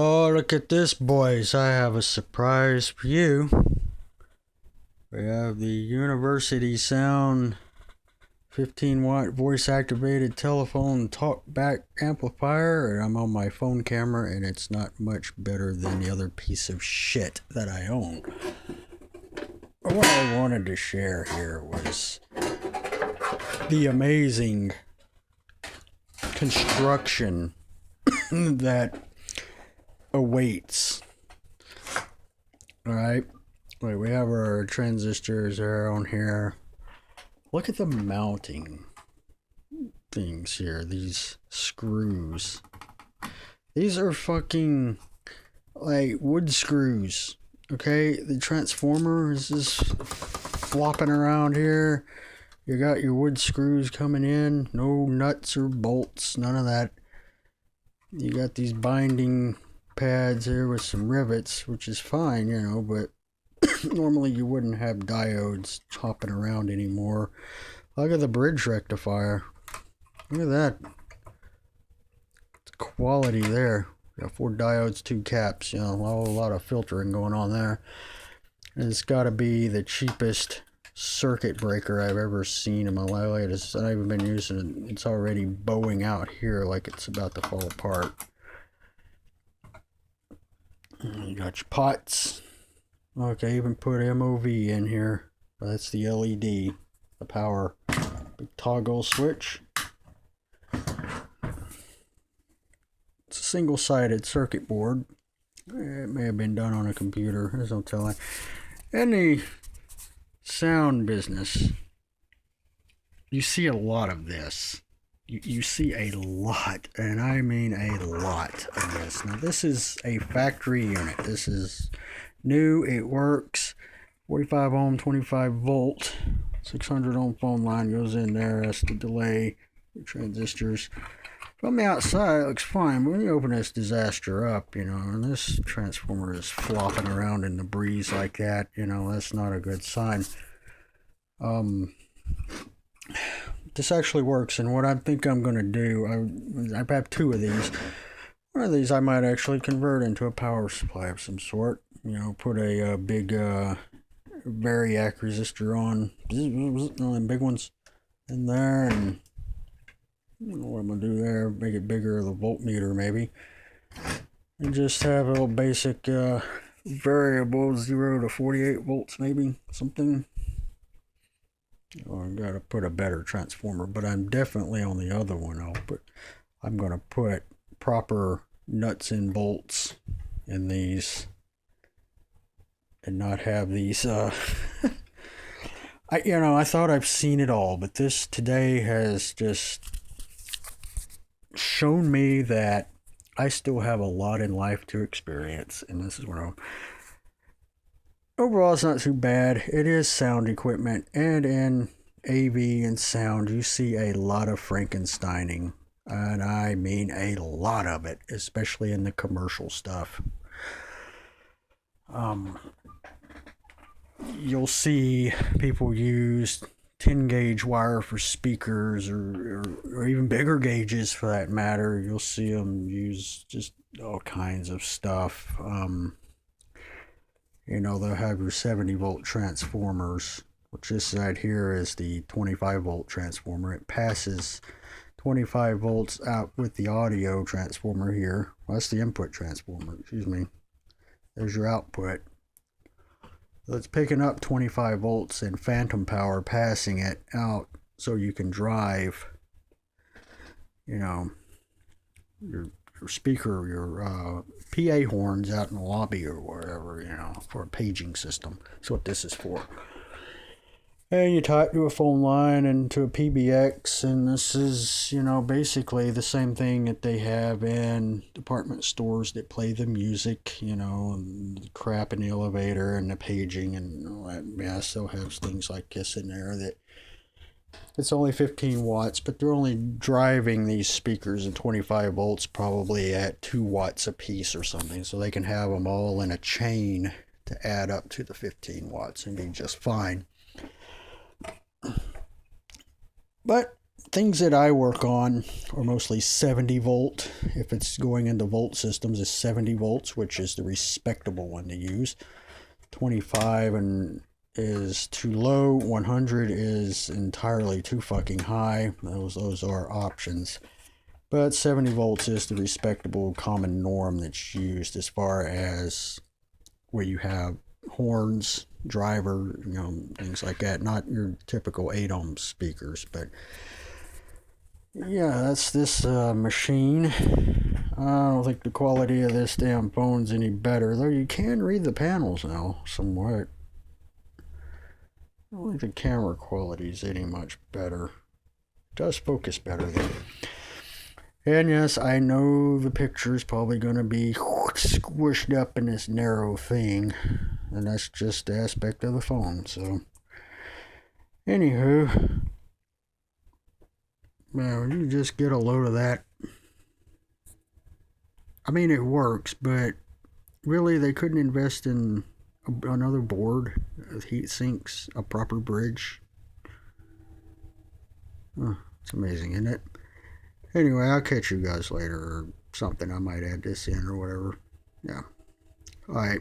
Oh, look at this, boys. I have a surprise for you. We have the University Sound 15-watt voice activated telephone talkback amplifier, and I'm on my phone camera, and it's not much better than the other piece of shit that I own. What I wanted to share here was the amazing construction that awaits. Alright, wait, we have our transistors there on here. Look at the mounting things here, these screws. These are fucking like wood screws. Okay, the transformer is just flopping around here. You got your wood screws coming in, no nuts or bolts, none of that. You got these binding pads here with some rivets, which is fine, you know, but normally you wouldn't have diodes hopping around anymore. Look at the bridge rectifier. Look at that. It's quality there. Got 4 diodes, 2 caps, you know, a lot of filtering going on there. And it's got to be the cheapest circuit breaker I've ever seen in my life. It's not even been using it. It's already bowing out here like it's about to fall apart. You got your pots. Okay, even put MOV in here. That's the LED, the power. Big toggle switch. It's a single-sided circuit board. It may have been done on a computer. There's no telling. In the sound business, you see a lot of this. You see a lot, and I mean a lot of this. Now, this is a factory unit. This is new. It works. 45 ohm, 25 volt, 600 ohm phone line goes in there. That's the delay, the transistors. From the outside, it looks fine, but when you open this disaster up, you know, and this transformer is flopping around in the breeze like that, you know, that's not a good sign. This actually works, and what I think I'm going to do, I have 2 of these. One of these I might actually convert into a power supply of some sort. You know, put a big variac resistor on, one of them big ones in there, and I don't know what I'm going to do there, make it bigger, the voltmeter maybe. And just have a little basic variable 0 to 48 volts maybe, something. Oh, I gotta put a better transformer, but I'm definitely on the other one. I'm gonna put proper nuts and bolts in these, and not have these. I thought I've seen it all, but this today has just shown me that I still have a lot in life to experience, and this is what I'm. Overall, it's not too bad. It is sound equipment, and in AV and sound, you see a lot of Frankensteining, and I mean a lot of it, especially in the commercial stuff. You'll see people use 10 gauge wire for speakers, or even bigger gauges for that matter. You'll see them use just all kinds of stuff. You know, they'll have your 70 volt transformers, which this side here is the 25 volt transformer. It passes 25 volts out with the audio transformer here. Well, that's the input transformer, excuse me. There's your output. So it's picking up 25 volts and phantom power, passing it out so you can drive, you know, your speaker, your PA horns out in the lobby or wherever, you know, for a paging system. That's what this is for. And you tie it to a phone line and to a PBX, and this is, you know, basically the same thing that they have in department stores that play the music, you know, and the crap in the elevator and the paging and all that mess. They'll have things like this in there that it's only 15 watts, but they're only driving these speakers at 25 volts, probably at 2 watts a piece or something, so they can have them all in a chain to add up to the 15 watts and be just fine. But things that I work on are mostly 70 volt. If it's going into volt systems, it's 70 volts, which is the respectable one to use. 25 and is too low. 100 is entirely too fucking high. Those are options. But 70 volts is the respectable common norm that's used as far as where you have horns, driver, things like that. Not your typical 8 ohm speakers, but yeah, that's this machine. I don't think the quality of this damn phone's any better, though you can read the panels now somewhat. I don't think the camera quality is any much better. It does focus better though. And yes, I know the picture is probably going to be squished up in this narrow thing, and that's just the aspect of the phone. So, anywho, man, you just get a load of that. I mean, it works, but really, they couldn't invest in another board, heat sinks, a proper bridge. Oh, it's amazing, isn't it? Anyway, I'll catch you guys later or something. I might add this in or whatever. Yeah. All right.